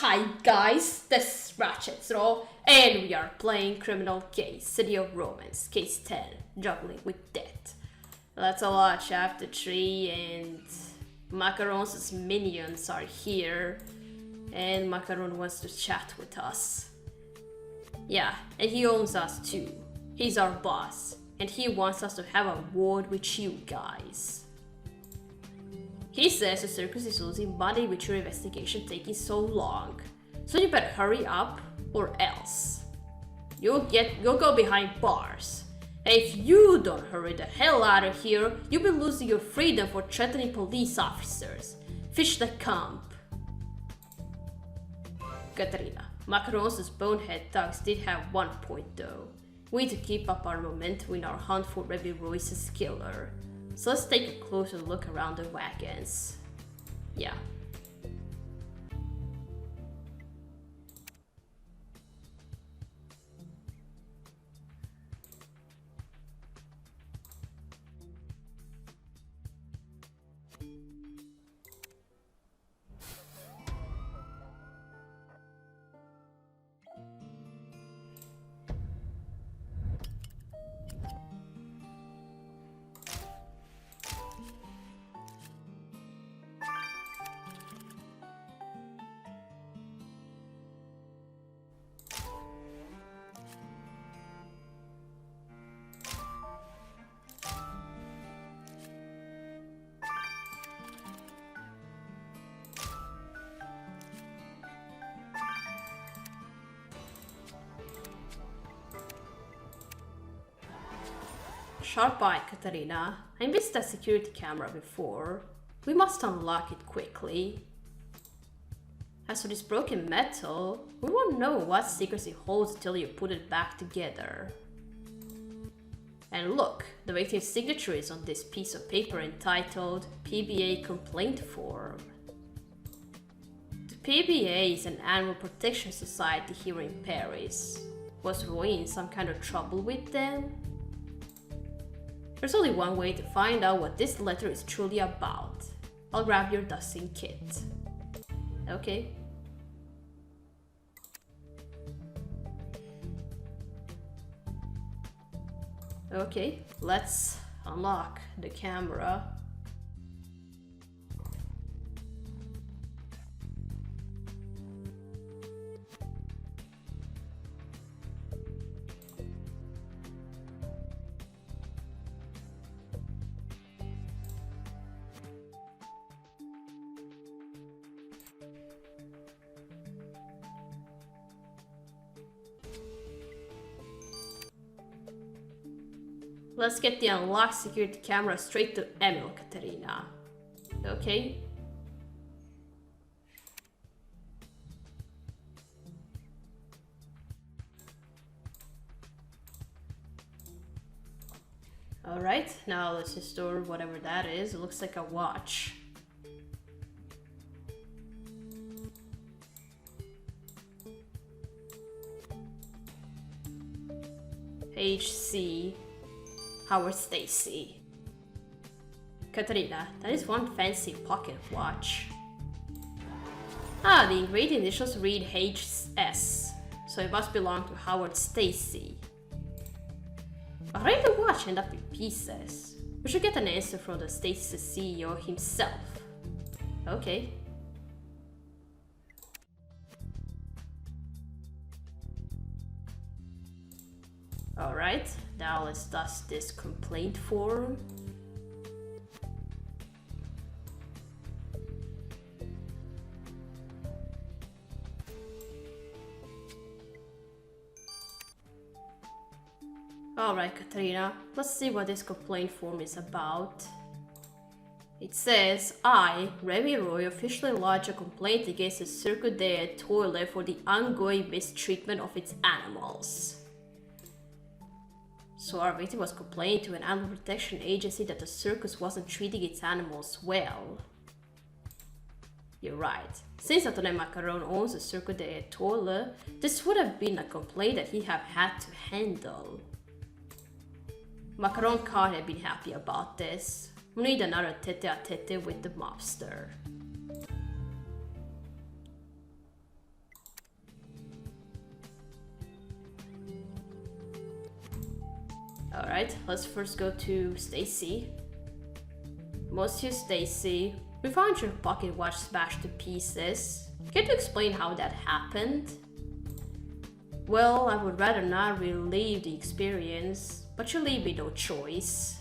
Hi guys, this is Ratchet, and we are playing Criminal Case, City of Romance, Case 10, Juggling with Death. Let's watch Chapter 3, and Macaron's minions are here, and Macaron wants to chat with us. Yeah, and he owns us too. He's our boss, and he wants us to have a word with you guys. He says the circus is losing money with your investigation taking so long. So you better hurry up or else. You'll go behind bars. And if you don't hurry the hell out of here, you'll be losing your freedom for threatening police officers. Fish the comp. Katerina, Macaron's bonehead thugs did have one point though. We need to keep up our momentum in our hunt for Remi Royce's killer. So let's take a closer look around the wagons. Yeah. Sharp eye, Katarina. I missed that security camera before. We must unlock it quickly. As for this broken metal, we won't know what secrets it holds until you put it back together. And look, the victim's signature is on this piece of paper entitled PBA Complaint Form. The PBA is an animal protection society here in Paris. Was Roy in some kind of trouble with them? There's only one way to find out what this letter is truly about. I'll grab your dusting kit. Okay. Okay, let's unlock the camera. Let's get the unlocked security camera straight to Emil, Katerina. Okay. Alright, now let's restore whatever that is. It looks like a watch. HC. Howard Stacy. Katarina, that is one fancy pocket watch. Ah, the engraved initials read HS, so it must belong to Howard Stacy. But how did the watch end up in pieces? We should get an answer from the Stacy CEO himself. Okay. Alright, now let's dust this complaint form. Alright, Katarina, let's see what this complaint form is about. It says, I, Remi Roy, officially lodge a complaint against the Circus de Toilet for the ongoing mistreatment of its animals. So our victim was complaining to an animal protection agency that the circus wasn't treating its animals well. You're right. Since Atone Macaron owns the Circus de Toilet, this would have been a complaint that he'd have had to handle. Macaron can't have been happy about this. We need another tete-a-tete with the mobster. Alright, let's first go to Stacy. Monsieur Stacy, we found your pocket watch smashed to pieces. Can you explain how that happened? Well, I would rather not relive the experience, but you leave me no choice.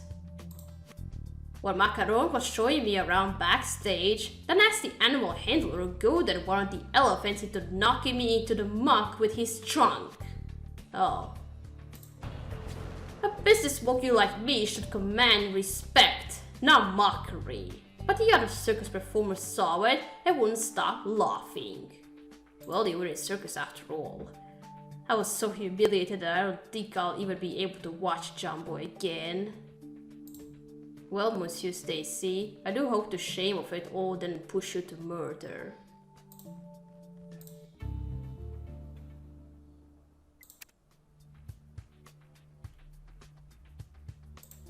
While Macaron was showing me around backstage, the nasty animal handler goaded one of the elephants into knocking me into the muck with his trunk. Oh. A business smoky like me should command respect, not mockery. But the other circus performers saw it and wouldn't stop laughing. Well, they were in circus after all. I was so humiliated that I don't think I'll even be able to watch Jumbo again. Well, Monsieur Stacy, I do hope the shame of it all didn't push you to murder.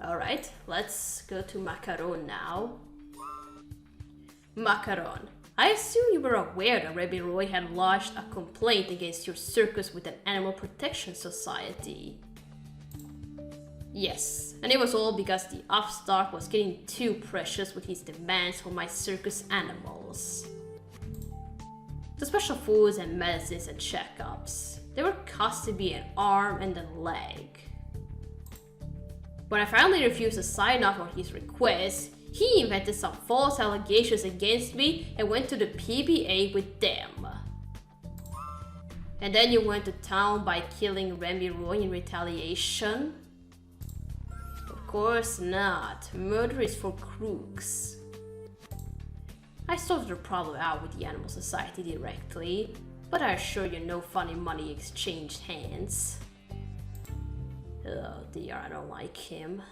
Alright, let's go to Macaron now. Macaron, I assume you were aware that Remi Roy had lodged a complaint against your circus with an animal protection society. Yes, and it was all because the upstart was getting too precious with his demands for my circus animals. The special foods and medicines and checkups, they were costing me an arm and a leg. When I finally refused to sign off on his request, he invented some false allegations against me and went to the PBA with them. And then you went to town by killing Remi Roy in retaliation? Of course not. Murder is for crooks. I sorted the problem out with the Animal Society directly, but I assure you no funny money exchanged hands. Oh dear, I don't like him.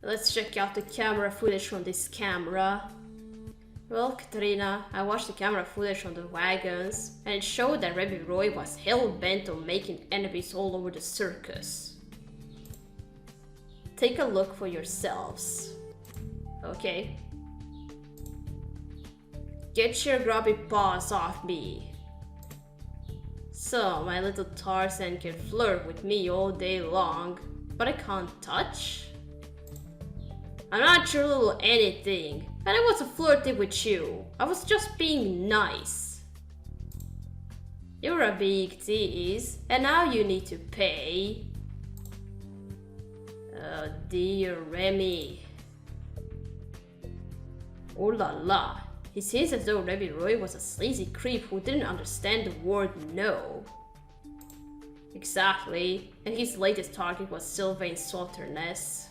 Let's check out the camera footage from this camera. Well, Katerina, I watched the camera footage from the wagons, and it showed that Remi Roy was hell-bent on making enemies all over the circus. Take a look for yourselves. Okay. Get your grubby paws off me. So, my little Tarzan can flirt with me all day long, but I can't touch? I'm not your little anything, and I wasn't flirting with you. I was just being nice. You're a big tease, and now you need to pay. Oh dear Remi. Oh la la. He seems as though Remi Roy was a sleazy creep who didn't understand the word no. Exactly, and his latest target was Sylvain Salterness.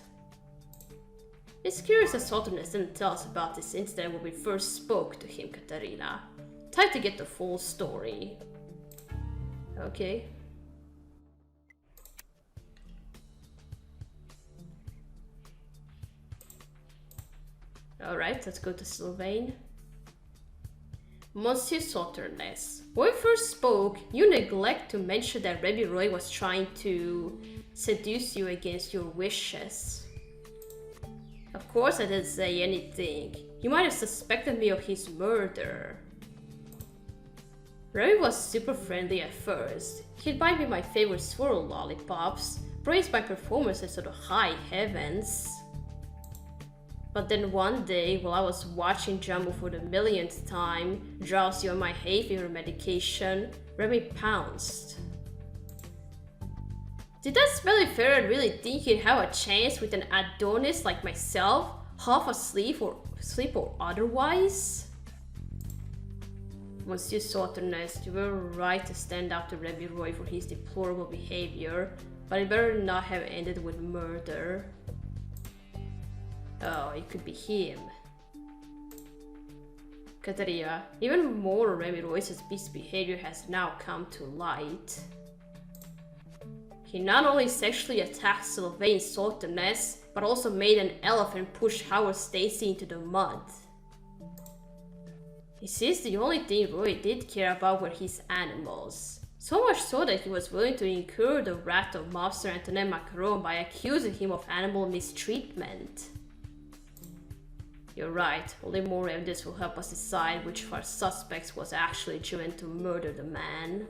It's curious that Salterness didn't tell us about this incident when we first spoke to him, Katerina. Time to get the full story. Okay. Alright, let's go to Sylvain. Monsieur Salterness, when we first spoke, you neglect to mention that Remi Roy was trying to seduce you against your wishes. Of course I didn't say anything. You might have suspected me of his murder. Remi was super friendly at first. He'd buy me my favorite swirl lollipops, praise my performances to the high heavens. But then one day, while I was watching Jumbo for the millionth time, drowsy on my hay fever medication, Remi pounced. Did that smelly ferret really think he'd have a chance with an Adonis like myself, half asleep or otherwise? Monsieur Salterness, you were right to stand up to Remi Roy for his deplorable behavior, but it better not have ended with murder. Oh, it could be him. Katerina, even more of Remi Roy's misbehavior has now come to light. He not only sexually attacked Sylvain Salterness, but also made an elephant push Howard Stacy into the mud. He sees the only thing Roy did care about were his animals. So much so that he was willing to incur the wrath of mobster Antoine Macaron by accusing him of animal mistreatment. You're right, only more evidence will help us decide which of our suspects was actually driven to murder the man.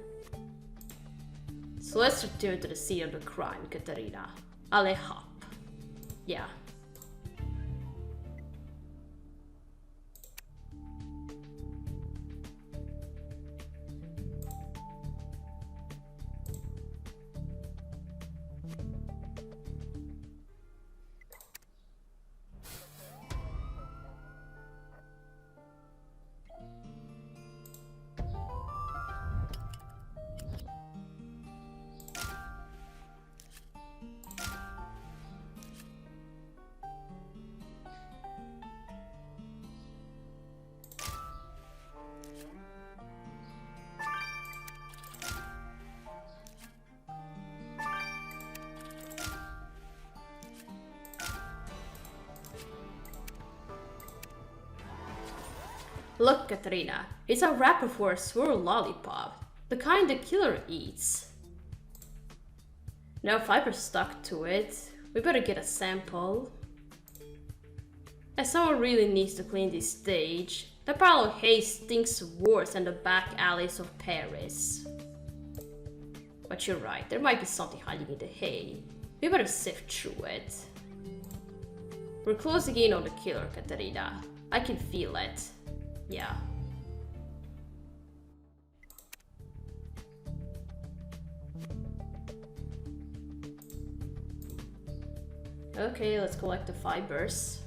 So let's return to the scene of the crime, Katerina. Alehop. Yeah. Look, Katarina, it's a wrapper for a swirl lollipop, the kind the killer eats. No fiber stuck to it. We better get a sample. And someone really needs to clean this stage. The pile of hay stinks worse than the back alleys of Paris. But you're right, there might be something hiding in the hay. We better sift through it. We're closing in on the killer, Katarina. I can feel it. Yeah. Okay, let's collect the fibers.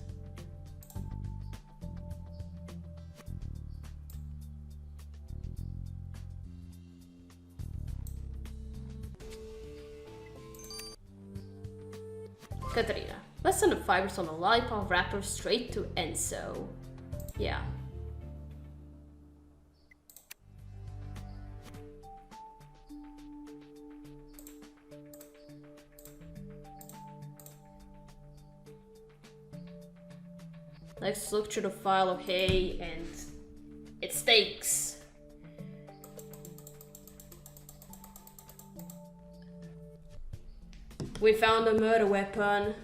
Katarina, let's send the fibers on the lollipop wrapper straight to Enzo. Yeah. Let's look through the file of hay and it stinks. We found a murder weapon.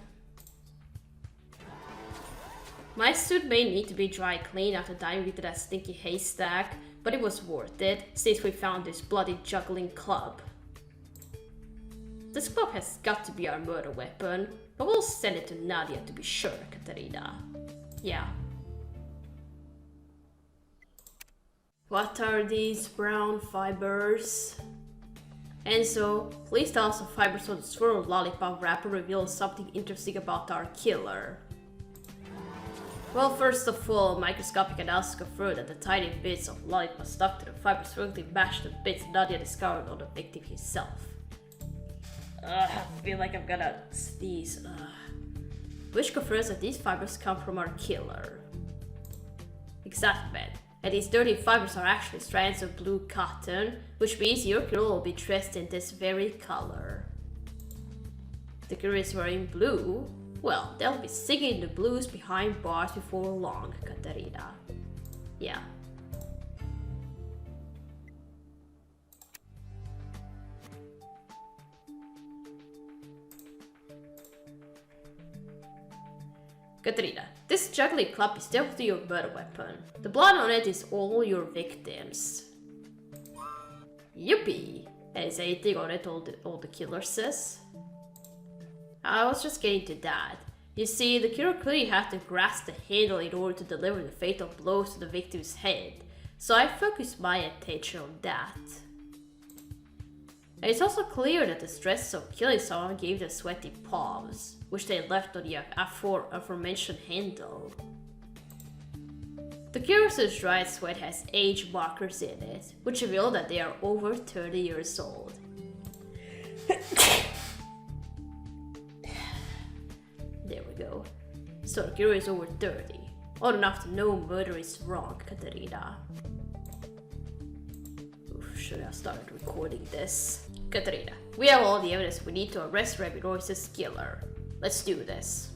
My suit may need to be dry cleaned after diving into that stinky haystack, but it was worth it since we found this bloody juggling club. This club has got to be our murder weapon, but we'll send it to Nadia to be sure, Katarina. Yeah. What are these brown fibers? Enzo, please tell us the fibers of the swirl lollipop wrapper reveal something interesting about our killer. Well, first of all, microscopic analysis confirmed that the tiny bits of lollipop stuck to the fibers perfectly matched the bits Nadia discovered on the victim himself. I feel like I'm gonna sneeze. Which confirms that these fibers come from our killer. Exactly, man. And these dirty fibers are actually strands of blue cotton, which means your killer will be dressed in this very color. The killer is wearing blue. Well, they'll be singing the blues behind bars before long, Katarina. Yeah. Katarina, this juggling club is definitely your murder weapon. The blood on it is all your victims. Yippee! And is anything on it all the killer says? I was just getting to that. You see, the killer clearly had to grasp the handle in order to deliver the fatal blows to the victim's head, so I focused my attention on that. And it's also clear that the stress of killing someone gave them sweaty palms, which they left on the aforementioned handle. The killer's dried sweat has age markers in it, which reveal that they are over 30 years old. There we go. So the killer is over 30. Old enough to know murder is wrong, Katarina. Oof, should have started recording this. Katarina, we have all the evidence we need to arrest Remi Royce's killer. Let's do this.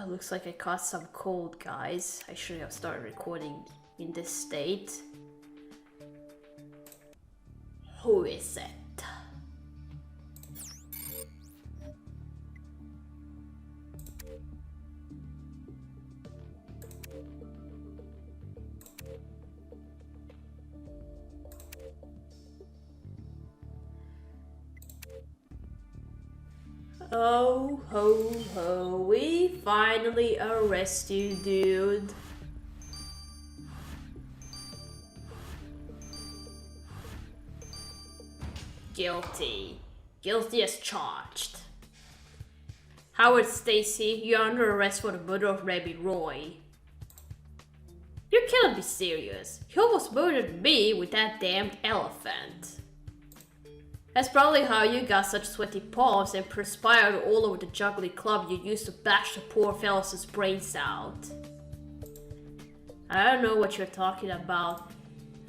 Looks like I caught some cold, guys. I should have started recording in this state. Who is it? Ho ho ho, we finally arrest you, dude. Guilty. Guilty as charged. Howard Stacy, you're under arrest for the murder of Remi Roy. You cannot be serious. He almost murdered me with that damned elephant. That's probably how you got such sweaty palms and perspired all over the juggling club you used to bash the poor fellow's brains out. I don't know what you're talking about.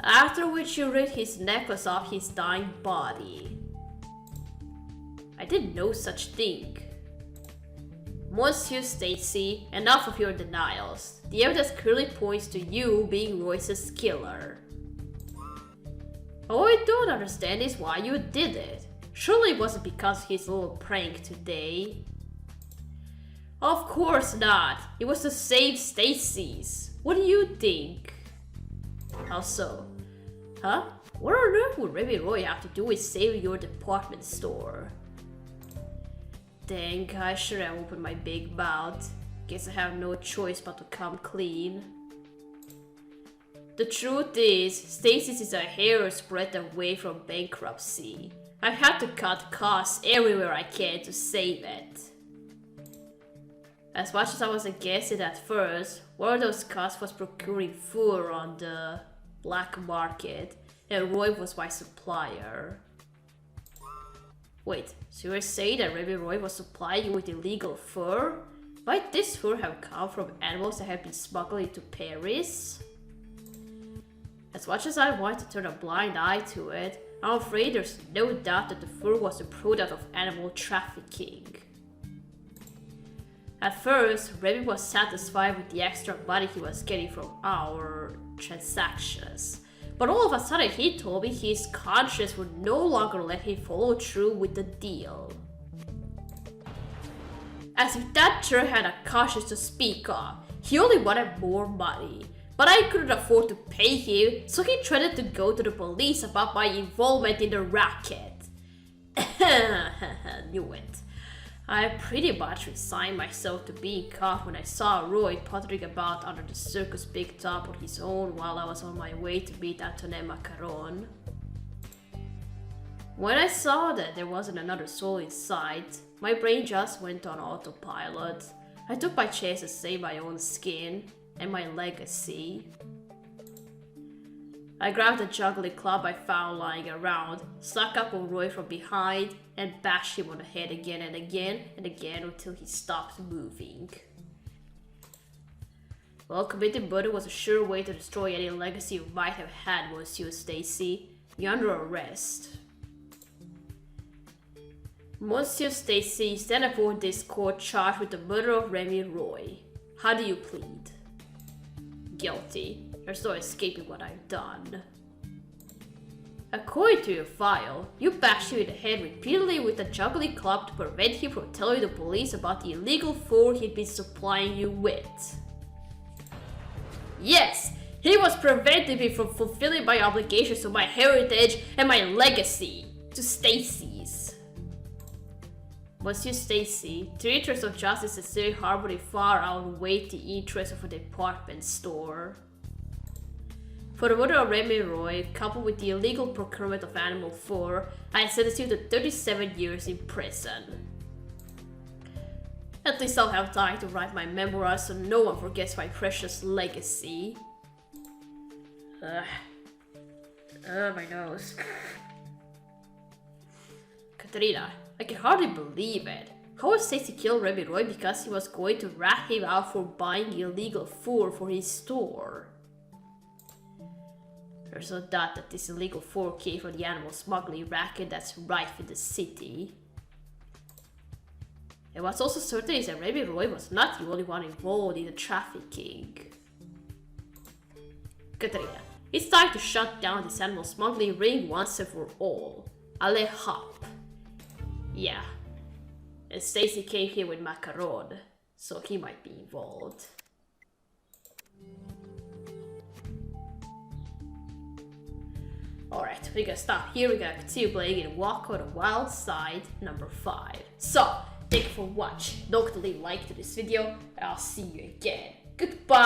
After which you ripped his necklace off his dying body. I did no such thing. Monsieur Stacy, enough of your denials. The evidence clearly points to you being Royce's killer. All I don't understand is why you did it. Surely it wasn't because of his little prank today. Of course not. It was to save Stacy's. What do you think? How so? Huh? What on earth would Remi Roy have to do with saving your department store? Dang, I should have opened my big mouth. Guess I have no choice but to come clean. The truth is, Stacy's is a hair's breadth away from bankruptcy. I've had to cut costs everywhere I can to save it. As much as I was against it at first, one of those costs was procuring food on the black market, and Roy was my supplier. Wait, so you're saying that Remi Roy was supplying you with illegal fur? Might this fur have come from animals that have been smuggled into Paris? As much as I want to turn a blind eye to it, I'm afraid there's no doubt that the fur was a product of animal trafficking. At first, Remi was satisfied with the extra money he was getting from our transactions. But all of a sudden he told me his conscience would no longer let him follow through with the deal. As if that jerk had a conscience to speak of, he only wanted more money. But I couldn't afford to pay him, so he threatened to go to the police about my involvement in the racket. Knew it. I pretty much resigned myself to being caught when I saw Roy pottering about under the circus big top on his own while I was on my way to meet Antoine Macaron. When I saw that there wasn't another soul in sight, my brain just went on autopilot. I took my chance to save my own skin and my legacy. I grabbed the juggling club I found lying around, snuck up on Roy from behind, and bashed him on the head again and again and again until he stopped moving. Well, committing murder was a sure way to destroy any legacy you might have had, Monsieur Stacy. You're under arrest. Monsieur Stacy, stand before this court charged with the murder of Remi Roy. How do you plead? Guilty. There's no escaping what I've done. According to your file, you bashed him in the head repeatedly with a juggling club to prevent him from telling the police about the illegal fur he'd been supplying you with. Yes, he was preventing me from fulfilling my obligations to my heritage and my legacy to Stacy's. Monsieur Stacy, the interests of justice and civil harmony far outweigh the interests of a department store. For the murder of Remi Roy, coupled with the illegal procurement of animal fur, I sentence you to 37 years in prison. At least I'll have time to write my memoirs so no one forgets my precious legacy. My nose. Katerina, I can hardly believe it. How would Stacy kill Remi Roy because he was going to rat him out for buying illegal fur for his store? There's no doubt that this illegal fur came from the animal smuggling racket that's rife in the city. And what's also certain is that Remi Roy was not the only one involved in the trafficking. Katerina, it's time to shut down this animal smuggling ring once and for all. Allez hop. Yeah. And Stacy came here with Macaron, so he might be involved. Alright, we're gonna stop here, we're gonna continue playing in Walk on the Wild Side number 5. So, thank you for watching. Don't leave a like to this video. I'll see you again. Goodbye.